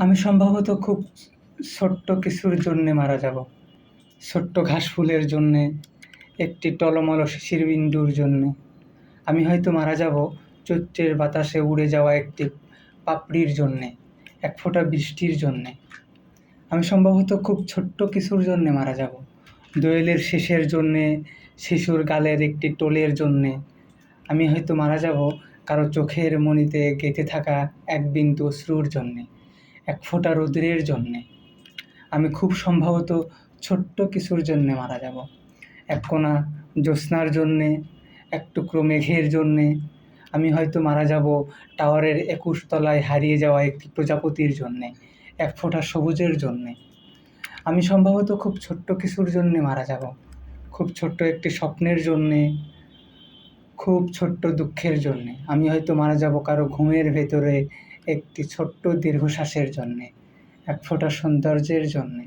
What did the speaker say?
আমি সম্ভবত খুব ছোট্ট কিছুর জন্যে মারা যাব। ছোট্ট ঘাস ফুলের জন্যে, একটি টলমল শিশির বিন্দুর জন্যে। আমি হয়তো মারা যাব চৈত্রের বাতাসে উড়ে যাওয়া একটি পাপড়ির জন্যে, এক ফোঁটা বৃষ্টির জন্যে। আমি সম্ভবত খুব ছোট্ট কিছুর জন্যে মারা যাব। দোয়েলের শেষের জন্যে, শিশুর গালের একটি টোলের জন্যে। আমি হয়তো মারা যাব কারো চোখের মণিতে গেঁথে থাকা এক বিন্দু অশ্রুর জন্যে, এক ফোঁটা রৌদ্রের জন্যে। আমি খুব সম্ভবত ছোট্ট কিছুর জন্যে মারা যাব। এক কোণা জ্যোৎস্নার জন্যে, এক টুকরো মেঘের জন্যে। আমি হয়তো মারা যাব টাওয়ারের ২১ তলায় হারিয়ে যাওয়া একটি প্রজাপতির জন্যে, এক ফোঁটা সবুজের জন্যে। আমি সম্ভবত খুব ছোট্ট কিছুর জন্যে মারা যাব। খুব ছোট্ট একটি স্বপ্নের জন্যে, খুব ছোট্ট দুঃখের জন্যে। আমি হয়তো মারা যাব কারো ঘুমের ভেতরে একটি ছোট্ট দীর্ঘশ্বাসের জন্যে, এক ফোঁটা সৌন্দর্যের জন্যে।